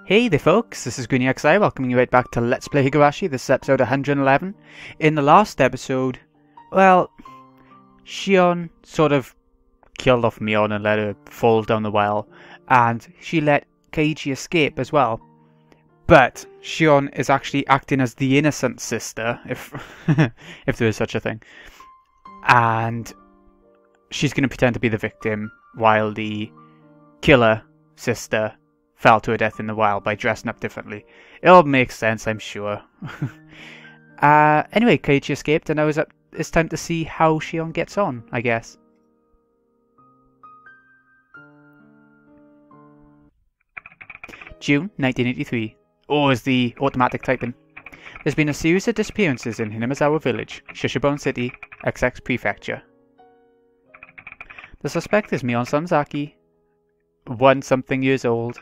Hey there folks, this is GreenyXI welcoming you right back to Let's Play Higurashi. This is episode 111. In the last episode, well, Shion sort of killed off Mion and let her fall down the well, and she let Keiichi escape as well. But Shion is actually acting as the innocent sister, if if there is such a thing. And she's going to pretend to be the victim while the killer sister fell to her death in the wild by dressing up differently. It'll make sense, I'm sure. Anyway, Keiichi escaped, and now it's time to see how Shion gets on, I guess. June 1983. Oh, is the automatic typing. There's been a series of disappearances in Hinamizawa Village, Shishibone City, XX Prefecture. The suspect is Mion Sonzaki, 1-something years old.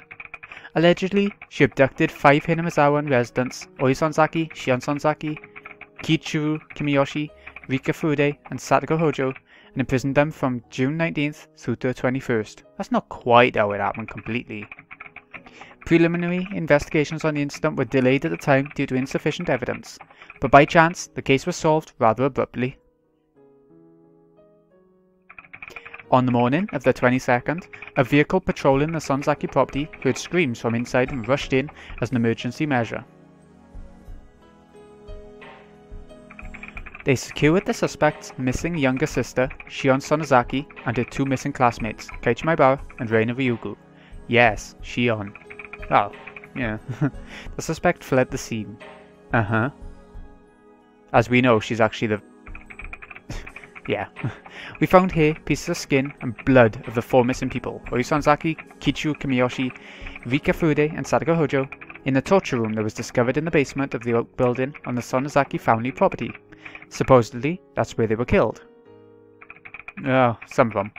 Allegedly, she abducted 5 Hinamizawa residents, Oi Sonzaki, Shion Sonzaki, Kichuru Kimiyoshi, Rika Fude, and Satoko Hojo, and imprisoned them from June 19th through to the 21st. That's not quite how it happened completely. Preliminary investigations on the incident were delayed at the time due to insufficient evidence, but by chance, the case was solved rather abruptly. On the morning of the 22nd, a vehicle patrolling the Sonzaki property heard screams from inside and rushed in as an emergency measure. They secured the suspect's missing younger sister, Shion Sonozaki, and her 2 missing classmates, Keiichi Maibara and Reina Ryugu. Yes, Shion. Well, yeah. The suspect fled the scene. As we know, she's actually the... yeah. We found hair, pieces of skin, and blood of the 4 missing people, Oi Sonzaki, Kichuru Kimiyoshi, Rika Fude, and Satoko Hojo, in the torture room that was discovered in the basement of the oak building on the Sonozaki family property. Supposedly, that's where they were killed. Oh, some of them.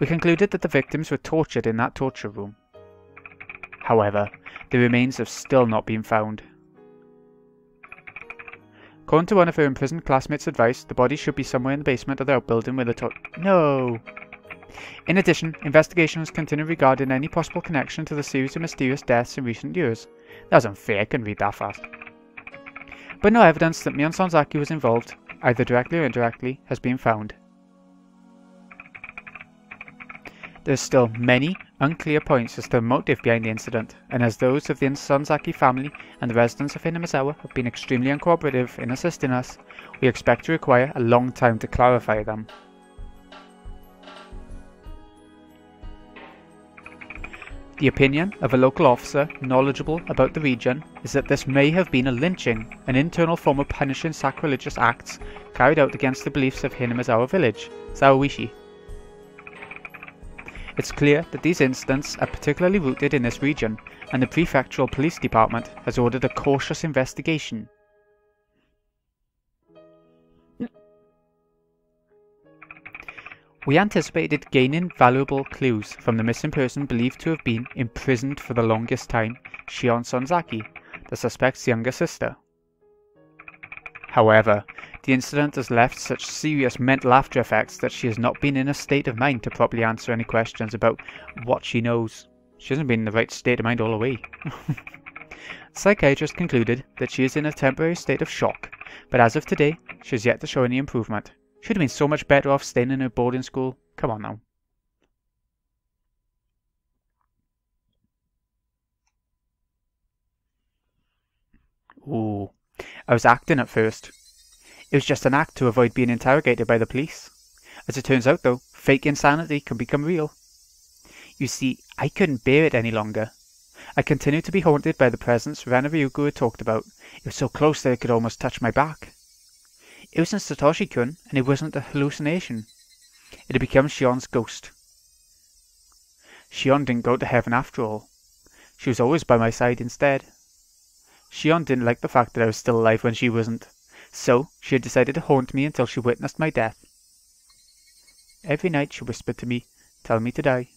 We concluded that the victims were tortured in that torture room. However, the remains have still not been found. According to one of her imprisoned classmates' advice, the body should be somewhere in the basement of the outbuilding where the No! In addition, investigations continue regarding any possible connection to the series of mysterious deaths in recent years. That was unfair, I couldn't read that fast. But no evidence that Mion Sonzaki was involved, either directly or indirectly, has been found. There are still many unclear points as to the motive behind the incident, and as those of the Sonzaki family and the residents of Hinamizawa have been extremely uncooperative in assisting us, we expect to require a long time to clarify them. The opinion of a local officer knowledgeable about the region is that this may have been a lynching, an internal form of punishing sacrilegious acts carried out against the beliefs of Hinamizawa village, Zaoishi. It's clear that these incidents are particularly rooted in this region, and the prefectural police department has ordered a cautious investigation. We anticipated gaining valuable clues from the missing person believed to have been imprisoned for the longest time, Shion Sonzaki, the suspect's younger sister. However, the incident has left such serious mental after effects that she has not been in a state of mind to properly answer any questions about what she knows. She hasn't been in the right state of mind all the way. The psychiatrist concluded that she is in a temporary state of shock, but as of today, she has yet to show any improvement. She would have been so much better off staying in her boarding school. Come on now. Ooh. I was acting at first. It was just an act to avoid being interrogated by the police. As it turns out though, fake insanity can become real. You see, I couldn't bear it any longer. I continued to be haunted by the presence Reina Ryugu had talked about. It was so close that it could almost touch my back. It wasn't Satoshi-kun, and it wasn't a hallucination. It had become Shion's ghost. Shion didn't go to heaven after all. She was always by my side instead. Shion didn't like the fact that I was still alive when she wasn't, so she had decided to haunt me until she witnessed my death. Every night she whispered to me, "Tell me to die."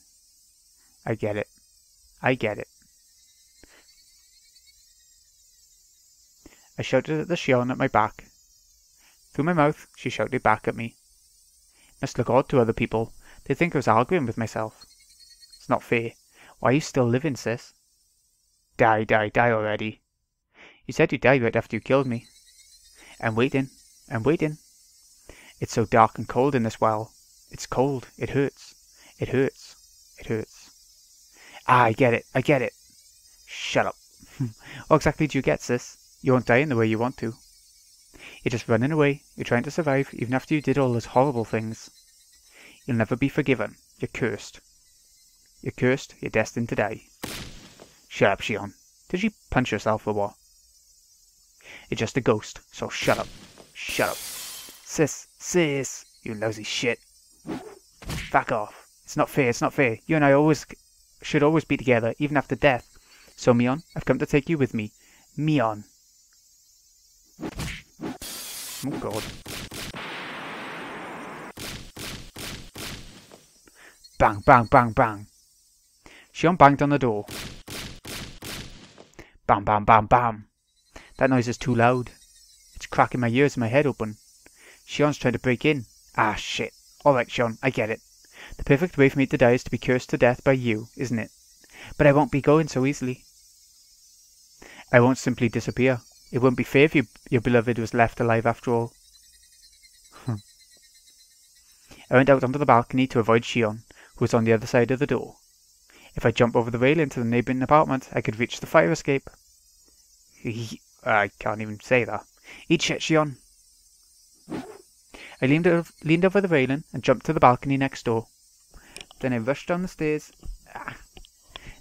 I get it. I get it. I shouted at the Shion at my back. Through my mouth, she shouted back at me. It must look odd to other people. They'd think I was arguing with myself. It's not fair. Why are you still living, sis? Die, die, die already. You said you'd die right after you killed me. I'm waiting. I'm waiting. It's so dark and cold in this well. It's cold. It hurts. It hurts. It hurts. Ah, I get it. I get it. Shut up. What exactly do you get, sis? You won't die in the way you want to. You're just running away. You're trying to survive, even after you did all those horrible things. You'll never be forgiven. You're cursed. You're cursed. You're destined to die. Shut up, Shion. Did you punch yourself or what? You're just a ghost, so shut up. Shut up. Sis. Sis. You lousy shit. Back off. It's not fair. It's not fair. You and I should always be together, even after death. So, Mion, I've come to take you with me. Mion. Oh, God. Bang, bang, bang, bang. Shion banged on the door. Bam, bam, bam, bam. That noise is too loud. It's cracking my ears and my head open. Shion's trying to break in. Ah, shit. Alright, Shion, I get it. The perfect way for me to die is to be cursed to death by you, isn't it? But I won't be going so easily. I won't simply disappear. It wouldn't be fair if your beloved was left alive after all. I went out onto the balcony to avoid Shion, who was on the other side of the door. If I jump over the railing to the neighbouring apartment, I could reach the fire escape. I can't even say that. Eat shit, Shion. I leaned over the railing and jumped to the balcony next door. Then I rushed down the stairs,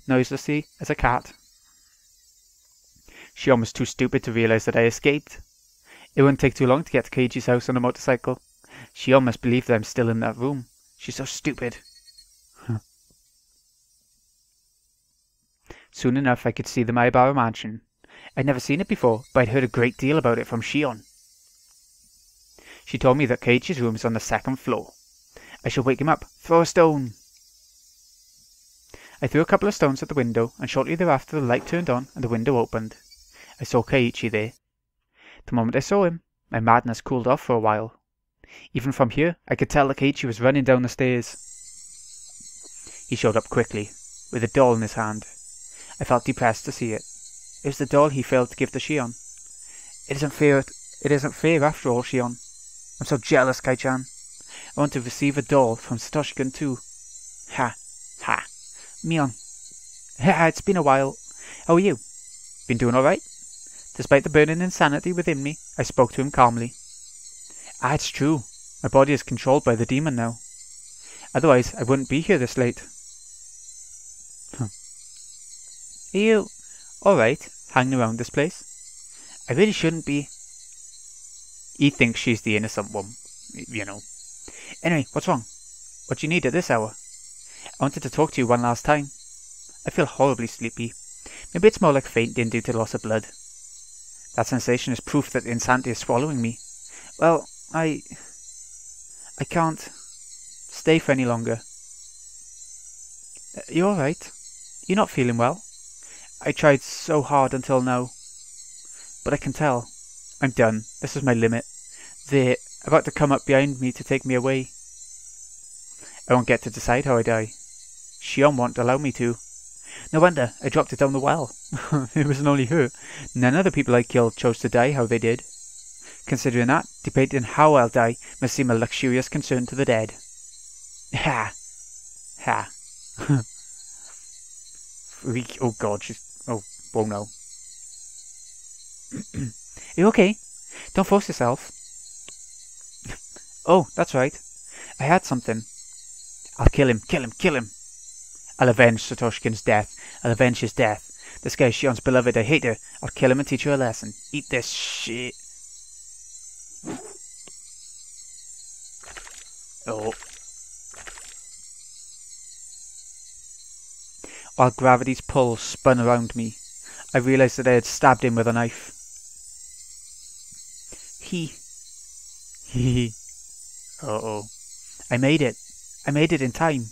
noiselessly as a cat. Shion was too stupid to realise that I escaped. It wouldn't take too long to get to Keiichi's house on a motorcycle. Shion must believe that I'm still in that room. She's so stupid. Soon enough I could see the Maibara mansion. I'd never seen it before, but I'd heard a great deal about it from Shion. She told me that Keiichi's room is on the 2nd floor. I should wake him up. Throw a stone! I threw a couple of stones at the window, and shortly thereafter the light turned on and the window opened. I saw Keiichi there. The moment I saw him, my madness cooled off for a while. Even from here, I could tell that Keiichi was running down the stairs. He showed up quickly, with a doll in his hand. I felt depressed to see it. It was the doll he failed to give to Shion. It isn't fair after all, Shion. I'm so jealous, Kai-chan. I want to receive a doll from Satoshi-kun too. Ha. Ha. Mion. Ha, it's been a while. How are you? Been doing alright? Despite the burning insanity within me, I spoke to him calmly. Ah, it's true. My body is controlled by the demon now. Otherwise, I wouldn't be here this late. Are you alright, hanging around this place? I really shouldn't be. He thinks she's the innocent one, you know. Anyway, what's wrong? What do you need at this hour? I wanted to talk to you one last time. I feel horribly sleepy. Maybe it's more like fainting due to loss of blood. That sensation is proof that insanity is swallowing me. Well, I can't stay for any longer. You alright? You're not feeling well? I tried so hard until now. But I can tell. I'm done. This is my limit. They're about to come up behind me to take me away. I won't get to decide how I die. Shion won't allow me to. No wonder I dropped it down the well. It wasn't only her. None of the people I killed chose to die how they did. Considering that, debating how I'll die must seem a luxurious concern to the dead. Ha! Ha! Oh God, oh no. Are you okay? Don't force yourself. Oh, that's right. I had something. I'll kill him, kill him, kill him. I'll avenge Satoshi-kun's death. I'll avenge his death. This guy is Shion's beloved. I hate her. I'll kill him and teach her a lesson. Eat this shit. Oh. While gravity's pull spun around me, I realized that I had stabbed him with a knife. He. Uh-oh. I made it. I made it in time.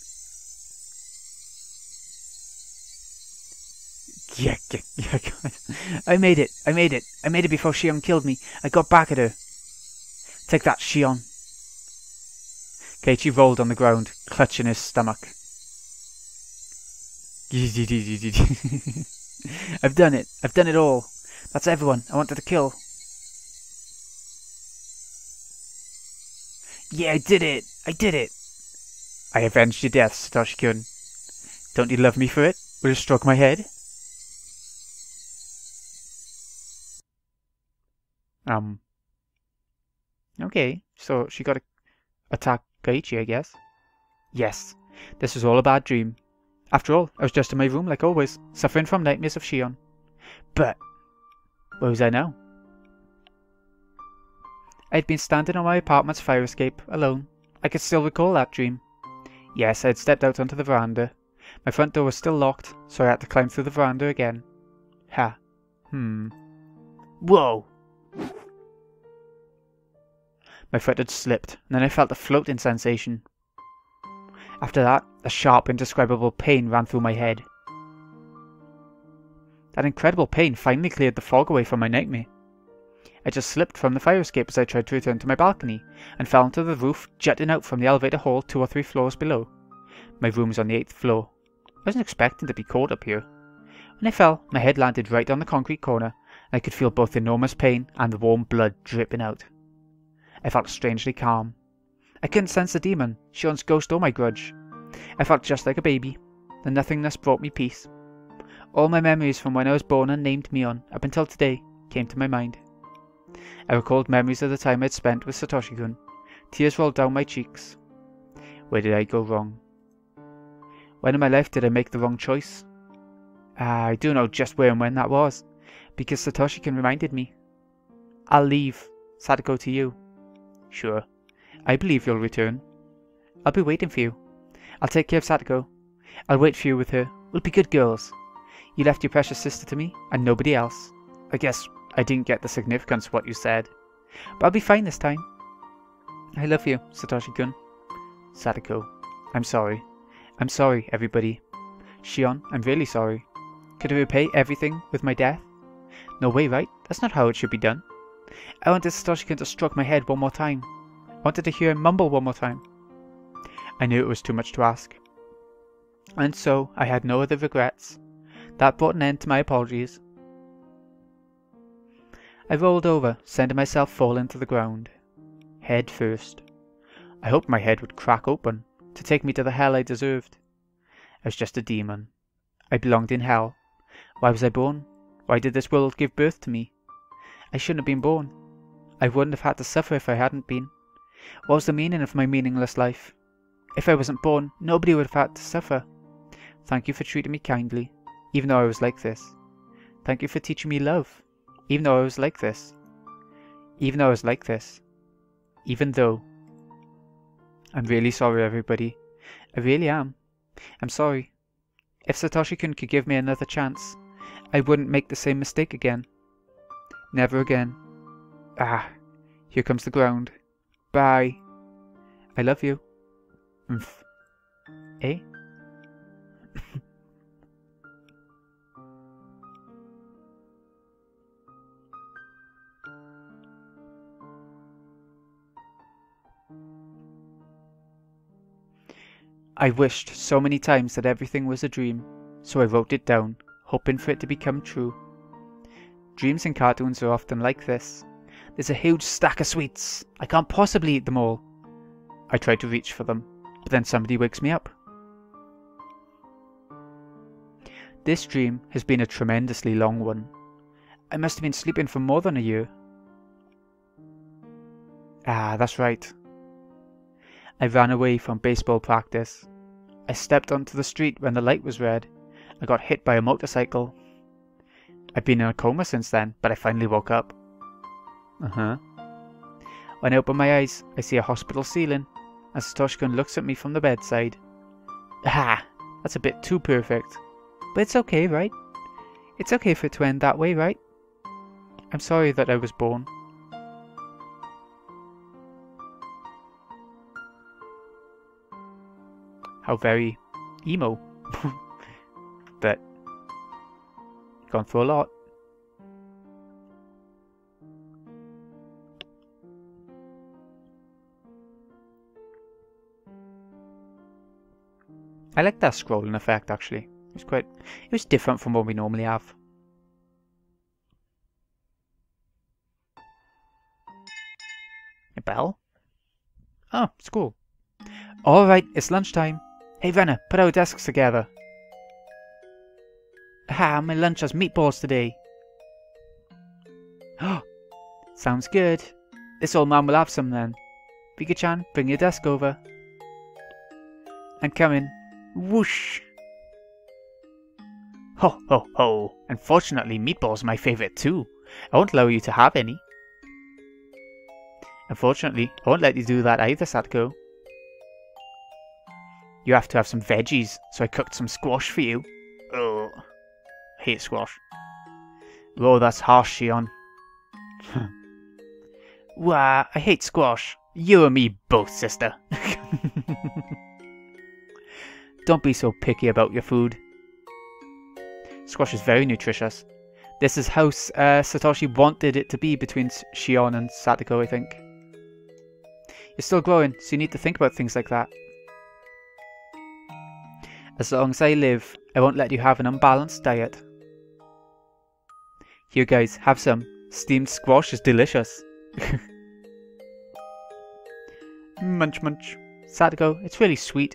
Yeah, I made it. I made it. I made it before Shion killed me. I got back at her. Take that, Shion. Keiichi rolled on the ground, clutching his stomach. I've done it. I've done it all. That's everyone I wanted to kill. Yeah, I did it. I did it. I avenged your death, Satoshi-kun. Don't you love me for it? Will you stroke my head? Okay, so she got to attack Gaichi, I guess. Yes, this was all a bad dream. After all, I was just in my room like always, suffering from nightmares of Shion. But where was I now? I had been standing on my apartment's fire escape, alone. I could still recall that dream. Yes, I had stepped out onto the veranda. My front door was still locked, so I had to climb through the veranda again. Ha. Whoa! My foot had slipped, and then I felt a floating sensation. After that, a sharp, indescribable pain ran through my head. That incredible pain finally cleared the fog away from my nightmare. I just slipped from the fire escape as I tried to return to my balcony, and fell onto the roof jutting out from the elevator hall 2 or 3 floors below. My room was on the 8th floor. I wasn't expecting to be caught up here. When I fell, my head landed right on the concrete corner, and I could feel both enormous pain and the warm blood dripping out. I felt strangely calm. I couldn't sense the demon, Shion's ghost or my grudge. I felt just like a baby. The nothingness brought me peace. All my memories from when I was born and named Mion, up until today, came to my mind. I recalled memories of the time I'd spent with Satoshi-kun. Tears rolled down my cheeks. Where did I go wrong? When in my life did I make the wrong choice? I do know just where and when that was, because Satoshi-kun reminded me. I'll leave, Sadako to you. Sure, I believe you'll return. I'll be waiting for you. I'll take care of Sadako. I'll wait for you with her. We'll be good girls. You left your precious sister to me, and nobody else. I guess I didn't get the significance of what you said, but I'll be fine this time. I love you, Satoshi-kun. Sadako, I'm sorry. I'm sorry, everybody. Shion, I'm really sorry. Could I repay everything with my death? No way, right? That's not how it should be done. I wanted Satoshi-kun to stroke my head one more time. I wanted to hear him mumble one more time. I knew it was too much to ask. And so, I had no other regrets. That brought an end to my apologies. I rolled over, sending myself falling to the ground. Head first. I hoped my head would crack open, to take me to the hell I deserved. I was just a demon. I belonged in hell. Why was I born? Why did this world give birth to me? I shouldn't have been born. I wouldn't have had to suffer if I hadn't been. What was the meaning of my meaningless life? If I wasn't born, nobody would have had to suffer. Thank you for treating me kindly, even though I was like this. Thank you for teaching me love, even though I was like this. Even though I was like this. Even though. I'm really sorry, everybody. I really am. I'm sorry. If Satoshi-kun could give me another chance, I wouldn't make the same mistake again. Never again. Ah, here comes the ground. Bye. I love you. Eh? I wished so many times that everything was a dream, so I wrote it down, hoping for it to become true. Dreams in cartoons are often like this. There's a huge stack of sweets. I can't possibly eat them all. I try to reach for them, but then somebody wakes me up. This dream has been a tremendously long one. I must have been sleeping for more than a year. Ah, that's right. I ran away from baseball practice. I stepped onto the street when the light was red. I got hit by a motorcycle. I've been in a coma since then, but I finally woke up. When I open my eyes, I see a hospital ceiling, and Satoshi-kun looks at me from the bedside. Ah, that's a bit too perfect. But it's okay, right? It's okay for it to end that way, right? I'm sorry that I was born. How very emo. But gone through a lot. I like that scrolling effect actually. It was different from what we normally have. A bell? Oh, it's cool. Alright, it's lunchtime. Hey Renner, put our desks together. Ah, my lunch has meatballs today. Oh, sounds good. This old man will have some then. Pika-chan, bring your desk over. I'm coming. Whoosh! Ho ho ho! Unfortunately, meatballs are my favourite too. I won't allow you to have any. Unfortunately, I won't let you do that either, Satoko. You have to have some veggies, so I cooked some squash for you. Oh, I hate squash. Oh, that's harsh, Shion. Wah, I hate squash. You and me both, sister. Don't be so picky about your food. Squash is very nutritious. This is how Satoshi wanted it to be between Shion and Satoko, I think. You're still growing, so you need to think about things like that. As long as I live, I won't let you have an unbalanced diet. Here guys, have some. Steamed squash is delicious. Munch munch. Satoko, it's really sweet.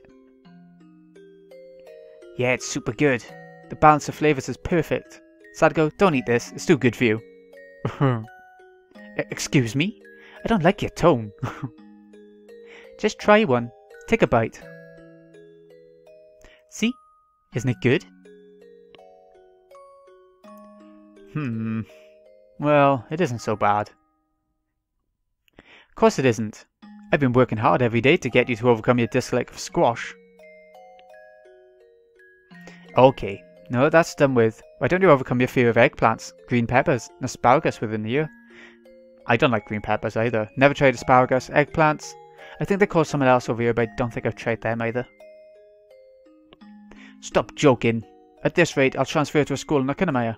Yeah, it's super good. The balance of flavours is perfect. Satoko, don't eat this, it's too good for you. Excuse me? I don't like your tone. Just try one. Take a bite. See? Isn't it good? Well, it isn't so bad. Of course it isn't. I've been working hard every day to get you to overcome your dislike of squash. Okay, no, that's done with. Why don't you overcome your fear of eggplants, green peppers, and asparagus within the year? I don't like green peppers either. Never tried asparagus, eggplants. I think they call someone else over here, but I don't think I've tried them either. Stop joking. At this rate, I'll transfer to a school in Okinamaya.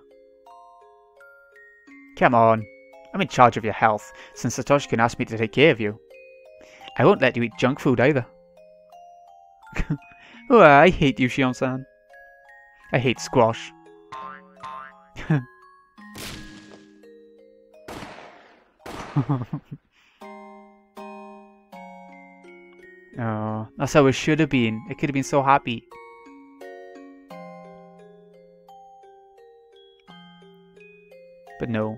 Come on. I'm in charge of your health, since Satoshi can ask me to take care of you. I won't let you eat junk food either. Oh, I hate you, Shion-san. I hate squash. Oh, that's how it should have been. It could have been so happy. But no.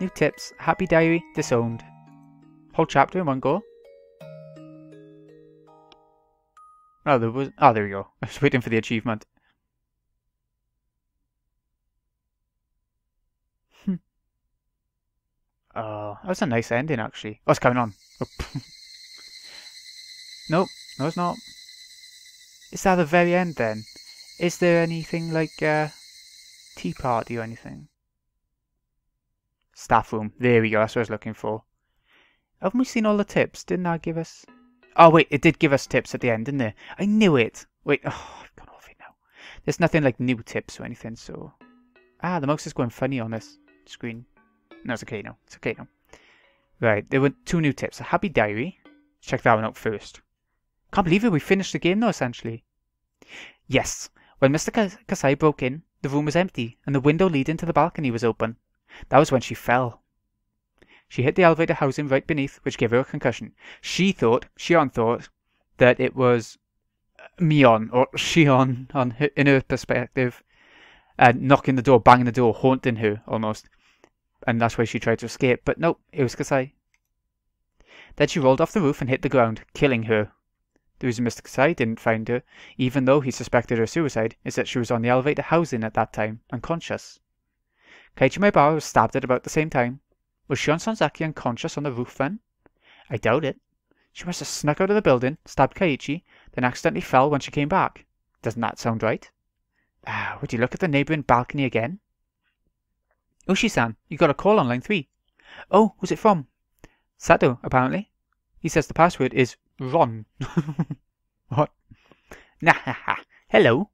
New tips. Happy diary disowned. Whole chapter in one go. Oh, there was. Oh, there we go. I was waiting for the achievement. Oh, that was a nice ending, actually. What's going on? Oh. Nope, no, it's not. Is that the very end then? Is there anything like tea party or anything? Staff room. There we go. That's what I was looking for. Haven't we seen all the tips? Didn't that give us? Oh wait, it did give us tips at the end, didn't it? I knew it. Wait, oh, I've gone off it now. There's nothing like new tips or anything, so. Ah, the mouse is going funny on this screen. No, it's okay now. It's okay now. Right, there were 2 new tips. A happy diary. Check that one out first. Can't believe it. We finished the game though, essentially. Yes. When Mr. Kasai broke in, the room was empty, and the window leading to the balcony was open. That was when she fell. She hit the elevator housing right beneath, which gave her a concussion. Shion thought, that it was Mion, or Shion, in her perspective, knocking the door, banging the door, haunting her, almost. And that's why she tried to escape, but nope, it was Kasai. Then she rolled off the roof and hit the ground, killing her. The reason Mr. Kasai didn't find her, even though he suspected her suicide, is that she was on the elevator housing at that time, unconscious. Keiichi Maebara was stabbed at about the same time. Was Shion Sanzaki unconscious on the roof then? I doubt it. She must have snuck out of the building, stabbed Keiichi, then accidentally fell when she came back. Doesn't that sound right? Would you look at the neighbouring balcony again? Ushi-san, you got a call on line 3. Oh, who's it from? Sato, apparently. He says the password is Ron. What? Nah, hello.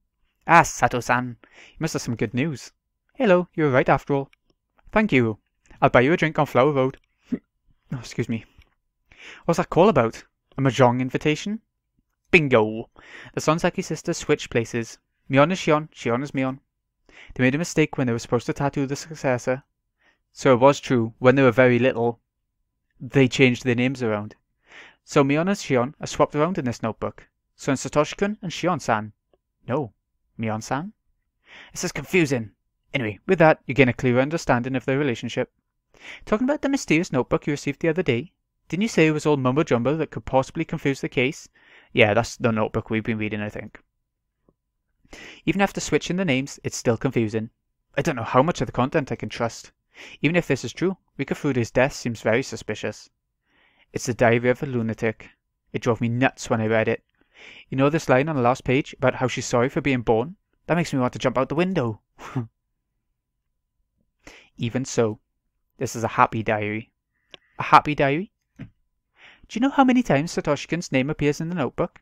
Ah, Sato-san. You must have some good news. Hello, you're right after all. Thank you. I'll buy you a drink on Flower Road. Oh, excuse me. What's that call about? A mahjong invitation? Bingo! The Sonseki sisters switched places. Mion is Shion, Shion is Mion. They made a mistake when they were supposed to tattoo the successor. So it was true, when they were very little, they changed their names around. So Mion and Shion are swapped around in this notebook. So in Satoshi-kun and Shion-san. No, Mion-san? This is confusing. Anyway, with that, you gain a clearer understanding of their relationship. Talking about the mysterious notebook you received the other day, didn't you say it was all mumbo-jumbo that could possibly confuse the case? Yeah, that's the notebook we've been reading, I think. Even after switching the names, it's still confusing. I don't know how much of the content I can trust. Even if this is true, Rikafude's death seems very suspicious. It's the diary of a lunatic. It drove me nuts when I read it. You know this line on the last page about how she's sorry for being born? That makes me want to jump out the window. Even so, this is a happy diary. A happy diary? Do you know how many times Satoshi-kun's name appears in the notebook?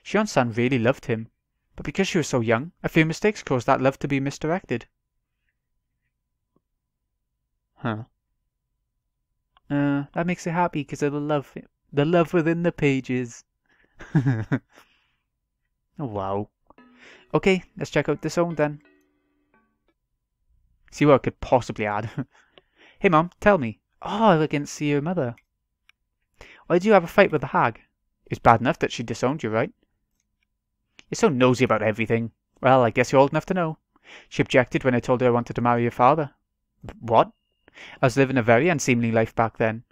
Shion-san really loved him, but because she was so young, a few mistakes caused that love to be misdirected. Huh. That makes it happy because of the love within the pages. Oh, wow. Okay, let's check out this own then. See what I could possibly add. Hey Mom, tell me. Oh, I didn't see your mother. Why did you have a fight with the hag? It was bad enough that she disowned you, right? You're so nosy about everything. Well, I guess you're old enough to know. She objected when I told her I wanted to marry your father. What? I was living a very unseemly life back then.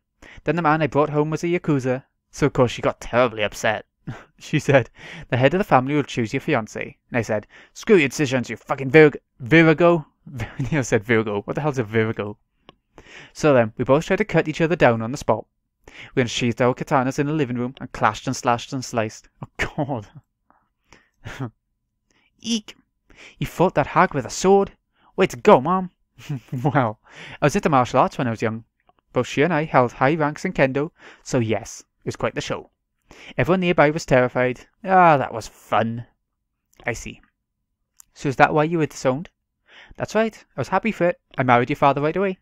Then the man I brought home was a Yakuza, so of course she got terribly upset. She said, the head of the family will choose your fiancé. And I said, screw your decisions, you fucking Virgo. I said Virgo. What the hell's a Virgo? So then, we both tried to cut each other down on the spot. We unsheathed our katanas in the living room and clashed and slashed and sliced. Oh God. Eek! You fought that hag with a sword? Way to go, Mom! Well, I was into martial arts when I was young. Both she and I held high ranks in kendo, so yes, it was quite the show. Everyone nearby was terrified. Ah, that was fun. I see. So is that why you were disowned? That's right, I was happy for it. I married your father right away.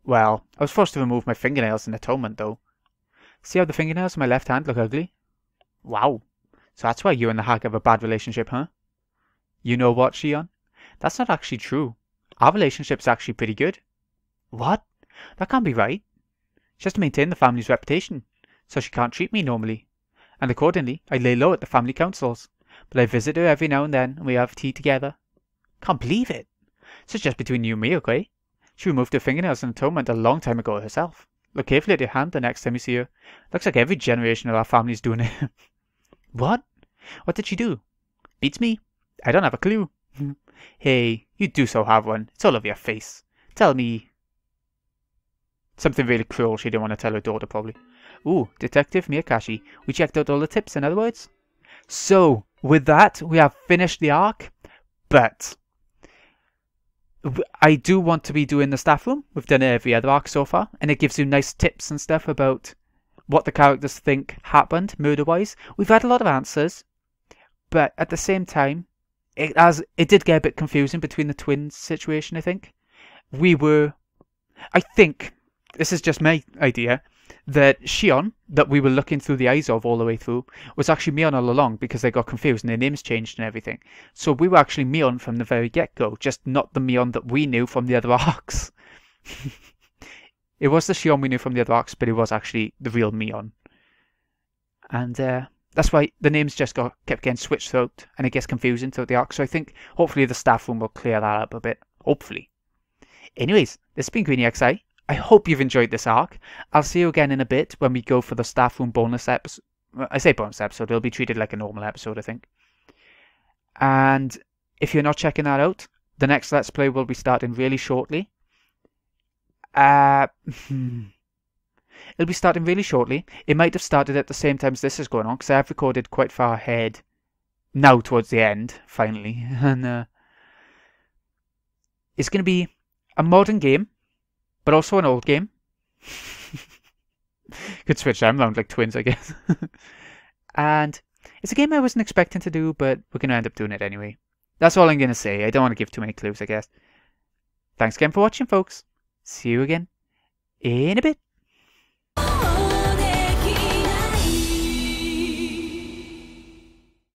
Well, I was forced to remove my fingernails in atonement, though. See how the fingernails on my left hand look ugly? Wow. So that's why you and the hag have a bad relationship, huh? You know what, Shion? That's not actually true. Our relationship's actually pretty good. What? That can't be right. She has to maintain the family's reputation, so she can't treat me normally. And accordingly, I lay low at the family councils. But I visit her every now and then, and we have tea together. Can't believe it. So it's just between you and me, okay? She removed her fingernails in atonement a long time ago herself. Look carefully at your hand the next time you see her. Looks like every generation of our family's doing it. What? What did she do? Beats me. I don't have a clue. Hey, you do so have one. It's all over your face. Tell me. Something really cruel she didn't want to tell her daughter, probably. Ooh, Detective Miyakashi. We checked out all the tips, in other words. So, with that, we have finished the arc. But I do want to be doing the staff room. We've done every other arc so far, and it gives you nice tips and stuff about what the characters think happened murder-wise. We've had a lot of answers, but at the same time, it did get a bit confusing between the twins situation, I think. I think, this is just my idea, that Shion, that we were looking through the eyes of all the way through, was actually Mion all along because they got confused and their names changed and everything. So we were actually Mion from the very get-go, just not the Mion that we knew from the other arcs. It was the Shion we knew from the other arcs, but it was actually the real Mion. And that's why the names just kept getting switched throughout, and it gets confusing throughout the arc. So I think hopefully the staff room will clear that up a bit. Hopefully. Anyways, this has been Greeny XI. I hope you've enjoyed this arc. I'll see you again in a bit when we go for the staff room bonus episode. I say bonus episode, it'll be treated like a normal episode, I think. And if you're not checking that out, the next Let's Play will be starting really shortly. It'll be starting really shortly. It might have started at the same time as this is going on, because I have recorded quite far ahead now towards the end, finally. And it's going to be a modern game, but also an old game. Could switch them around like twins, I guess. And it's a game I wasn't expecting to do, but we're going to end up doing it anyway. That's all I'm going to say. I don't want to give too many clues, I guess. Thanks again for watching, folks. See you again in a bit.